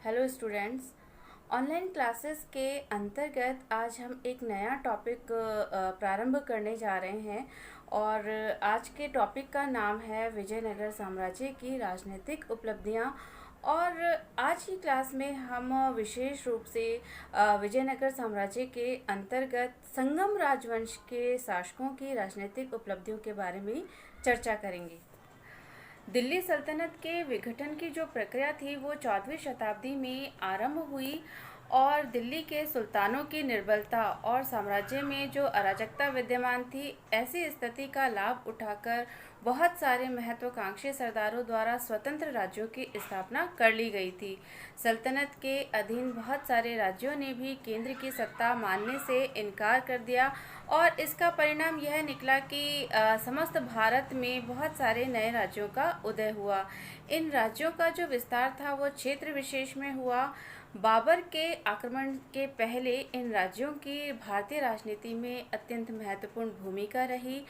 Hello students. Online classes के अंतर्गत आज हम एक नया टॉपिक प्रारंभ करने जा रहे हैं और आज के टॉपिक का नाम है विजयनगर साम्राज्य की राजनीतिक उपलब्धियां। और आज की क्लास में हम विशेष रूप से विजयनगर साम्राज्य के अंतर्गत संगम राजवंश के शासकों की राजनीतिक उपलब्धियों के बारे में चर्चा करेंगे। दिल्ली सल्तनत के विघटन की जो प्रक्रिया थी वो 14वीं शताब्दी में आरंभ हुई और दिल्ली के सुल्तानों की निर्बलता और साम्राज्य में जो अराजकता विद्यमान थी, ऐसी स्थिति का लाभ उठाकर बहुत सारे महत्वाकांक्षी सरदारों द्वारा स्वतंत्र राज्यों की स्थापना कर ली गई थी। सल्तनत के अधीन बहुत सारे राज्यों ने भी केंद्र की सत्ता मानने से इनकार कर दिया और इसका परिणाम यह निकला कि समस्त भारत में बहुत सारे नए राज्यों का उदय हुआ। इन राज्यों का जो विस्तार था वो क्षेत्र विशेष में हुआ। बाबर के आक्रमण के पहले इन राज्यों की भारतीय राजनीति में अत्यंत महत्वपूर्ण भूमिका रही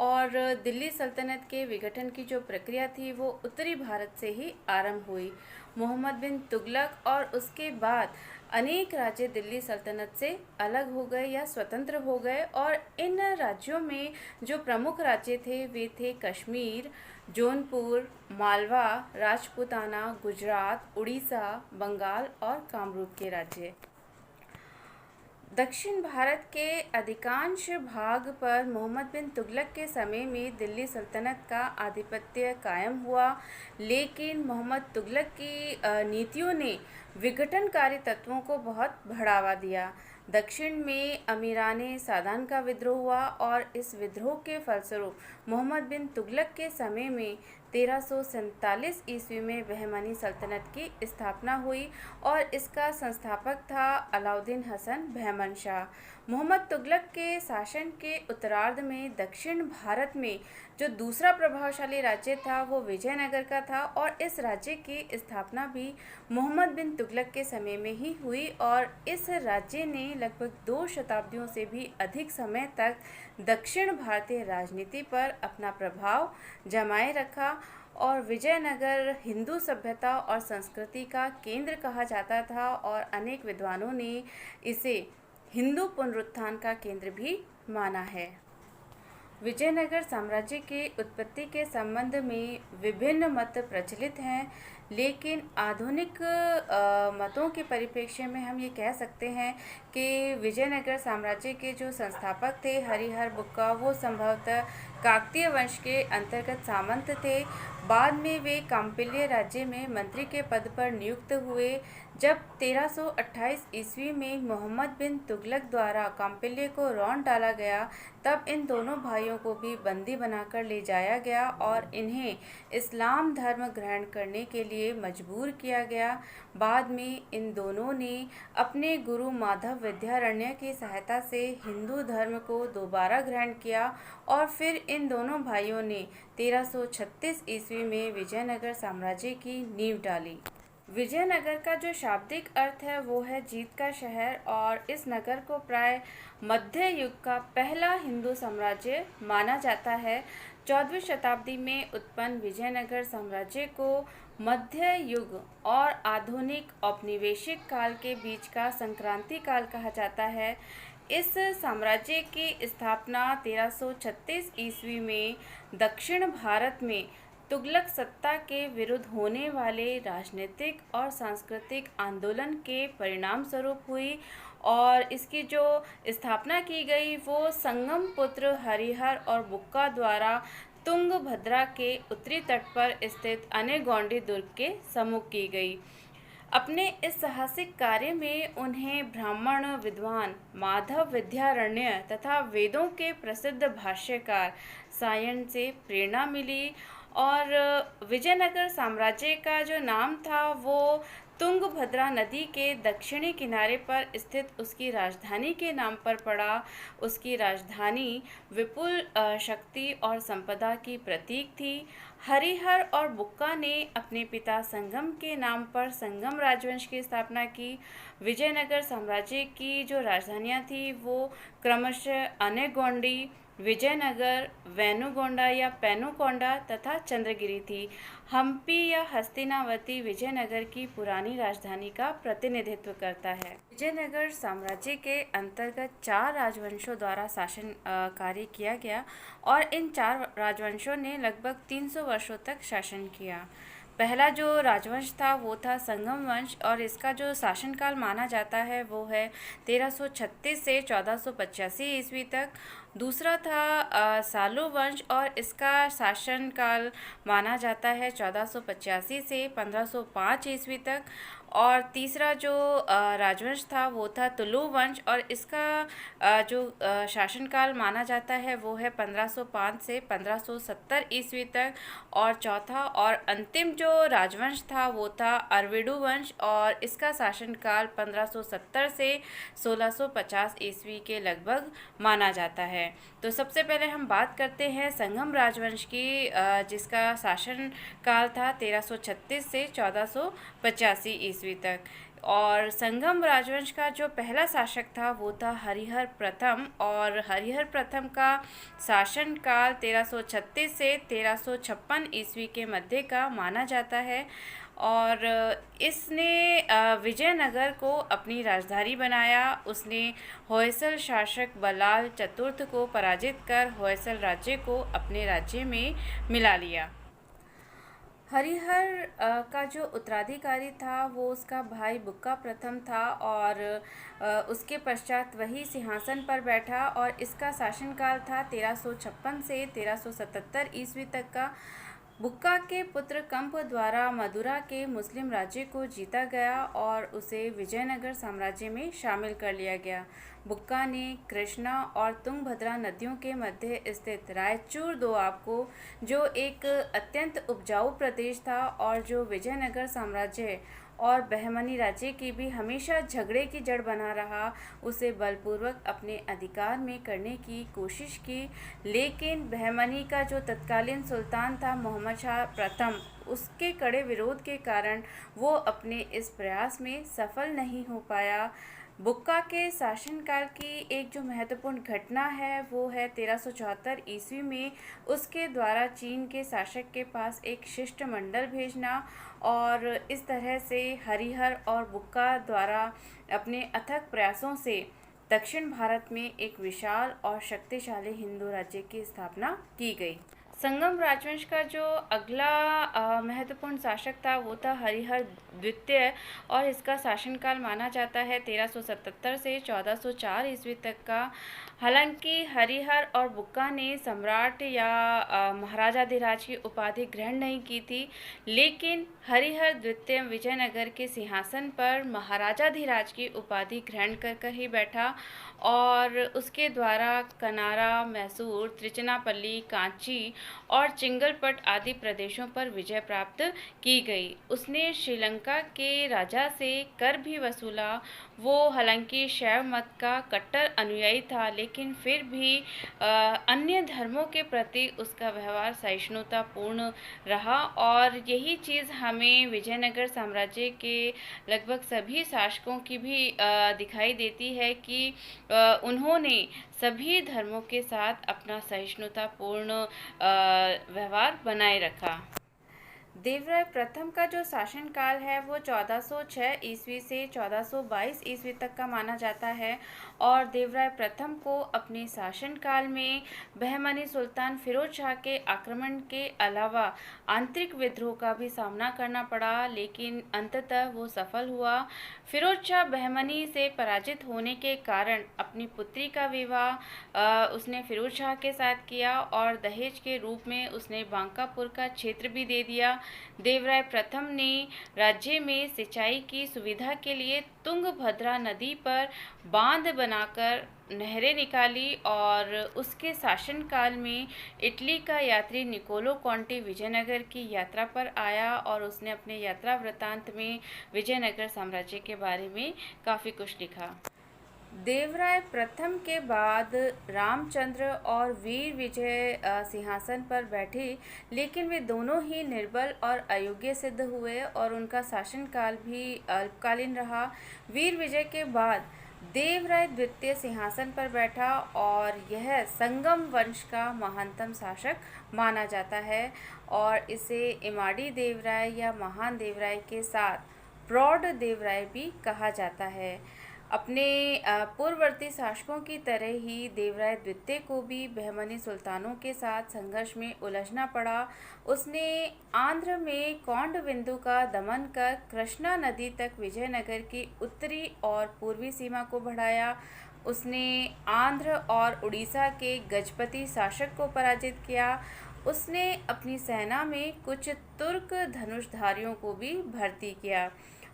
और दिल्ली सल्तनत के विघटन की जो प्रक्रिया थी वो उत्तरी भारत से ही आरंभ हुई। मोहम्मद बिन तुगलक और उसके बाद अनेक राज्य दिल्ली सल्तनत से अलग हो गए या स्वतंत्र हो गए और इन राज्यों में जो प्रमुख राज्य थे वे थे कश्मीर, जौनपुर, मालवा, राजपूताना, गुजरात, उड़ीसा, बंगाल और कामरूप के राज्य। दक्षिण भारत के अधिकांश भाग पर मोहम्मद बिन तुगलक के समय में दिल्ली सल्तनत का आधिपत्य कायम हुआ, लेकिन मोहम्मद तुगलक की नीतियों ने विघटनकारी तत्वों को बहुत बढ़ावा दिया। दक्षिण में अमीराने सादान का विद्रोह हुआ और इस विद्रोह के फलस्वरूप मोहम्मद बिन तुगलक के समय में 1347 ईस्वी में बहमानी सल्तनत की स्थापना हुई और इसका संस्थापक था अलाउद्दीन हसन बहमन शाह। मोहम्मद तुगलक के शासन के उत्तरार्ध में दक्षिण भारत में जो दूसरा प्रभावशाली राज्य था वो विजयनगर का था और इस राज्य की स्थापना भी मोहम्मद बिन तुगलक के समय में ही हुई और इस राज्य ने लगभग 2 शताब्दियों से भी अधिक समय तक दक्षिण भारतीय राजनीति पर अपना प्रभाव जमाए रखा और विजयनगर हिंदू सभ्यता और संस्कृति का केंद्र कहा जाता था और अनेक विद्वानों ने इसे हिंदू पुनरुत्थान का केंद्र भी माना है। विजयनगर साम्राज्य की उत्पत्ति के संबंध में विभिन्न मत प्रचलित हैं, लेकिन आधुनिक मतों के परिप्रेक्ष्य में हम ये कह सकते हैं कि विजयनगर साम्राज्य के जो संस्थापक थे हरिहर बुक्का, वो संभवतः काकतीय वंश के अंतर्गत सामंत थे। बाद में वे कांपिल्य राज्य में मंत्री के पद पर नियुक्त हुए। जब 1328 ईस्वी में मोहम्मद बिन तुगलक द्वारा कांपिल्य को रौंद डाला गया, तब इन दोनों भाइयों को भी बंदी बनाकर ले जाया गया और इन्हें इस्लाम धर्म ग्रहण करने के लिए मजबूर किया गया। बाद में इन दोनों ने अपने गुरु माधव विद्यारण्य की सहायता से हिंदू धर्म को दोबारा ग्रहण किया और फिर इन दोनों भाइयों ने 1336 ईस्वी में विजयनगर साम्राज्य की नींव डाली। विजयनगर का जो शाब्दिक अर्थ है वो है जीत का शहर और इस नगर को प्राय मध्य युग का पहला हिंदू साम्राज्य माना जाता है। 14वीं शताब्दी में उत्पन्न विजयनगर साम्राज्य को मध्य युग और आधुनिक औपनिवेशिक काल के बीच का संक्रांति काल कहा जाता है। इस साम्राज्य की स्थापना 1336 ईस्वी में दक्षिण भारत में तुगलक सत्ता के विरुद्ध होने वाले राजनीतिक और सांस्कृतिक आंदोलन के परिणाम स्वरूप हुई और इसकी जो स्थापना की गई वो संगम पुत्र हरिहर और बुक्का द्वारा तुंगभद्रा के उत्तरी तट पर स्थित अनेगौंडी दुर्ग के सम्मुख की गई। अपने इस साहसिक कार्य में उन्हें ब्राह्मण विद्वान माधव विद्यारण्य तथा वेदों के प्रसिद्ध भाष्यकार सायन से प्रेरणा मिली और विजयनगर साम्राज्य का जो नाम था वो तुंगभद्रा नदी के दक्षिणी किनारे पर स्थित उसकी राजधानी के नाम पर पड़ा। उसकी राजधानी विपुल शक्ति और संपदा की प्रतीक थी। हरिहर और बुक्का ने अपने पिता संगम के नाम पर संगम राजवंश की स्थापना की। विजयनगर साम्राज्य की जो राजधानियाँ थी वो क्रमशः अनेगौंडी, विजयनगर, वेनुगोंडा या पेनुकोंडा तथा चंद्रगिरी थी। हम्पी या हस्तिनावती विजयनगर की पुरानी राजधानी का प्रतिनिधित्व करता है। विजयनगर साम्राज्य के अंतर्गत 4 राजवंशों द्वारा शासन कार्य किया गया और इन 4 राजवंशों ने लगभग 300 वर्षों तक शासन किया। पहला जो राजवंश था वो था संगम वंश और इसका जो शासनकाल माना जाता है वो है 1336 से 1485 ईस्वी तक। दूसरा था सालू वंश और इसका शासनकाल माना जाता है 1485 से 1505 ईस्वी तक। और तीसरा जो राजवंश था वो था तुलु वंश और इसका जो शासनकाल माना जाता है वो है 1505 से 1570 ईस्वी तक। और चौथा और अंतिम जो राजवंश था वो था अरविडू वंश और इसका शासनकाल 1570 से 1650 ईस्वी के लगभग माना जाता है। तो सबसे पहले हम बात करते हैं संगम राजवंश की, जिसका शासन काल था 1336 से 1485 ईस्वी तक। और संगम राजवंश का जो पहला शासक था वो था हरिहर प्रथम और हरिहर प्रथम का शासन काल 1336 से 1356 ईस्वी के मध्य का माना जाता है। और इसने विजयनगर को अपनी राजधानी बनाया। उसने होयसल शासक बल्लाल चतुर्थ को पराजित कर होयसल राज्य को अपने राज्य में मिला लिया। हरिहर का जो उत्तराधिकारी था वो उसका भाई बुक्का प्रथम था और उसके पश्चात वही सिंहासन पर बैठा और इसका शासनकाल था 1356 से 1377 ईस्वी तक का। बुक्का के पुत्र कंप द्वारा मदुरा के मुस्लिम राज्य को जीता गया और उसे विजयनगर साम्राज्य में शामिल कर लिया गया। बुक्का ने कृष्णा और तुंगभद्रा नदियों के मध्य स्थित रायचूर दोआब को, जो एक अत्यंत उपजाऊ प्रदेश था और जो विजयनगर साम्राज्य और बहमनी राज्य की भी हमेशा झगड़े की जड़ बना रहा, उसे बलपूर्वक अपने अधिकार में करने की कोशिश की। लेकिन बहमनी का जो तत्कालीन सुल्तान था मोहम्मद शाह प्रथम, उसके कड़े विरोध के कारण वो अपने इस प्रयास में सफल नहीं हो पाया। बुक्का के शासनकाल की एक जो महत्वपूर्ण घटना है वो है 1374 ईस्वी में उसके द्वारा चीन के शासक के पास एक शिष्टमंडल भेजना और इस तरह से हरिहर और बुक्का द्वारा अपने अथक प्रयासों से दक्षिण भारत में एक विशाल और शक्तिशाली हिंदू राज्य की स्थापना की गई। संगम राजवंश का जो अगला महत्वपूर्ण शासक था वो था हरिहर द्वितीय और इसका शासनकाल माना जाता है 1377 से 1404 ईस्वी तक का। हालांकि हरिहर और बुक्का ने सम्राट या महाराजाधिराज की उपाधि ग्रहण नहीं की थी, लेकिन हरिहर द्वितीय विजयनगर के सिंहासन पर महाराजाधिराज की उपाधि ग्रहण कर ही बैठा और उसके द्वारा कनारा, मैसूर, त्रिचनापल्ली, कांची और चिंगलपट आदि प्रदेशों पर विजय प्राप्त की गई। उसने श्रीलंका के राजा से कर भी वसूला। वो हालांकि शैव मत का कट्टर अनुयायी था, लेकिन फिर भी अन्य धर्मों के प्रति उसका व्यवहार सहिष्णुतापूर्ण रहा और यही चीज़ हमें विजयनगर साम्राज्य के लगभग सभी शासकों की भी दिखाई देती है कि उन्होंने सभी धर्मों के साथ अपना सहिष्णुतापूर्ण व्यवहार बनाए रखा। देवराय प्रथम का जो शासनकाल है वो 1406 ईस्वी से 1422 ईस्वी तक का माना जाता है और देवराय प्रथम को अपने शासनकाल में बहमनी सुल्तान फिरोज शाह के आक्रमण के अलावा आंतरिक विद्रोह का भी सामना करना पड़ा, लेकिन अंततः वो सफल हुआ। फिरोज शाह बहमनी से पराजित होने के कारण अपनी पुत्री का विवाह उसने फिरोज शाह के साथ किया और दहेज के रूप में उसने बांकापुर का क्षेत्र भी दे दिया। देवराय प्रथम ने राज्य में सिंचाई की सुविधा के लिए तुंगभद्रा नदी पर बांध बनाकर नहरें निकाली और उसके शासनकाल में इटली का यात्री निकोलो कॉन्टी विजयनगर की यात्रा पर आया और उसने अपने यात्रा वृत्तांत में विजयनगर साम्राज्य के बारे में काफ़ी कुछ लिखा। देवराय प्रथम के बाद रामचंद्र और वीर विजय सिंहासन पर बैठे, लेकिन वे दोनों ही निर्बल और अयोग्य सिद्ध हुए और उनका शासनकाल भी अल्पकालीन रहा। वीर विजय के बाद देवराय द्वितीय सिंहासन पर बैठा और यह संगम वंश का महानतम शासक माना जाता है और इसे इमाड़ी देवराय या महान देवराय के साथ प्रौढ़ देवराय भी कहा जाता है। अपने पूर्ववर्ती शासकों की तरह ही देवराय द्वितीय को भी बहमनी सुल्तानों के साथ संघर्ष में उलझना पड़ा। उसने आंध्र में कौंडविंदु का दमन कर कृष्णा नदी तक विजयनगर की उत्तरी और पूर्वी सीमा को बढ़ाया। उसने आंध्र और उड़ीसा के गजपति शासक को पराजित किया। उसने अपनी सेना में कुछ तुर्क धनुषधारियों को भी भर्ती किया।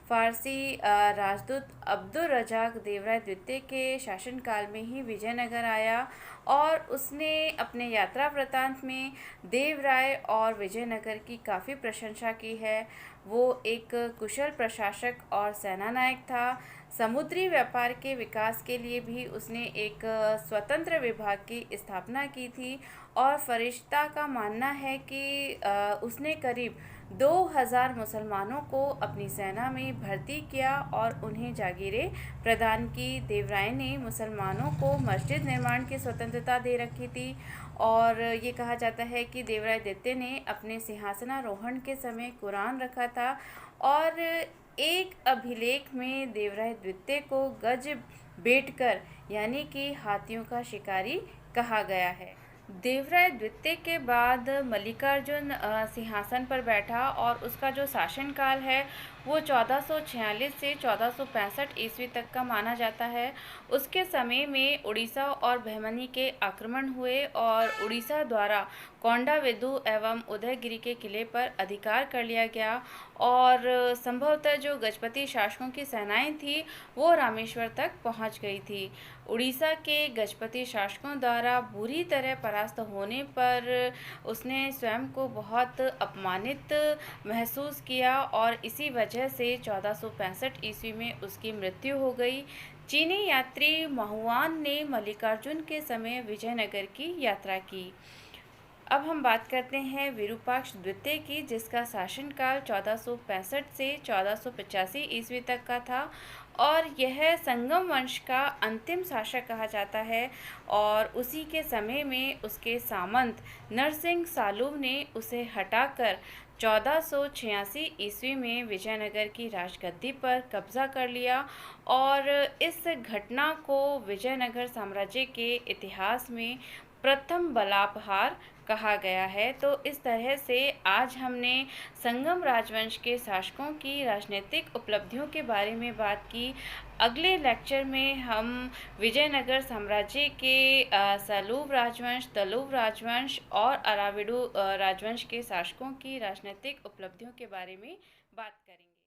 फारसी राजदूत अब्दुल रजाक देवराय द्वितीय के शासनकाल में ही विजयनगर आया और उसने अपने यात्रा वृतांत में देवराय और विजयनगर की काफ़ी प्रशंसा की है। वो एक कुशल प्रशासक और सेनानायक था। समुद्री व्यापार के विकास के लिए भी उसने एक स्वतंत्र विभाग की स्थापना की थी और फरिश्ता का मानना है कि उसने करीब 2000 मुसलमानों को अपनी सेना में भर्ती किया और उन्हें जागीरें प्रदान की। देवराय ने मुसलमानों को मस्जिद निर्माण की स्वतंत्रता दे रखी थी और ये कहा जाता है कि देवराय द्वितीय ने अपने सिंहासनारोहण के समय कुरान रखा था और एक अभिलेख में देवराय द्वितीय को गज बेटकर यानी कि हाथियों का शिकारी कहा गया है। देवराय द्वितीय के बाद मल्लिकार्जुन सिंहासन पर बैठा और उसका जो शासनकाल है वो 1446 से 1465 ईस्वी तक का माना जाता है। उसके समय में उड़ीसा और बहमनी के आक्रमण हुए और उड़ीसा द्वारा कौंडाविदु एवं उदयगिरि के किले पर अधिकार कर लिया गया और संभवतः जो गजपति शासकों की सेनाएं थी वो रामेश्वर तक पहुंच गई थी। उड़ीसा के गजपति शासकों द्वारा बुरी तरह परास्त होने पर उसने स्वयं को बहुत अपमानित महसूस किया और इसी वजह से 1465 ईस्वी में उसकी मृत्यु हो गई। चीनी यात्री महुआन ने मल्लिकार्जुन के समय विजयनगर की यात्रा की। अब हम बात करते हैं विरूपाक्ष द्वितीय की, जिसका शासनकाल 1465 से 1485 ईस्वी तक का था और यह संगम वंश का अंतिम शासक कहा जाता है और उसी के समय में उसके सामंत नरसिंह सालुव ने उसे हटाकर 1486 ईस्वी में विजयनगर की राजगद्दी पर कब्जा कर लिया और इस घटना को विजयनगर साम्राज्य के इतिहास में प्रथम बलापहार कहा गया है। तो इस तरह से आज हमने संगम राजवंश के शासकों की राजनीतिक उपलब्धियों के बारे में बात की। अगले लेक्चर में हम विजयनगर साम्राज्य के सलूब राजवंश, तलूब राजवंश और अराविडू राजवंश के शासकों की राजनीतिक उपलब्धियों के बारे में बात करेंगे।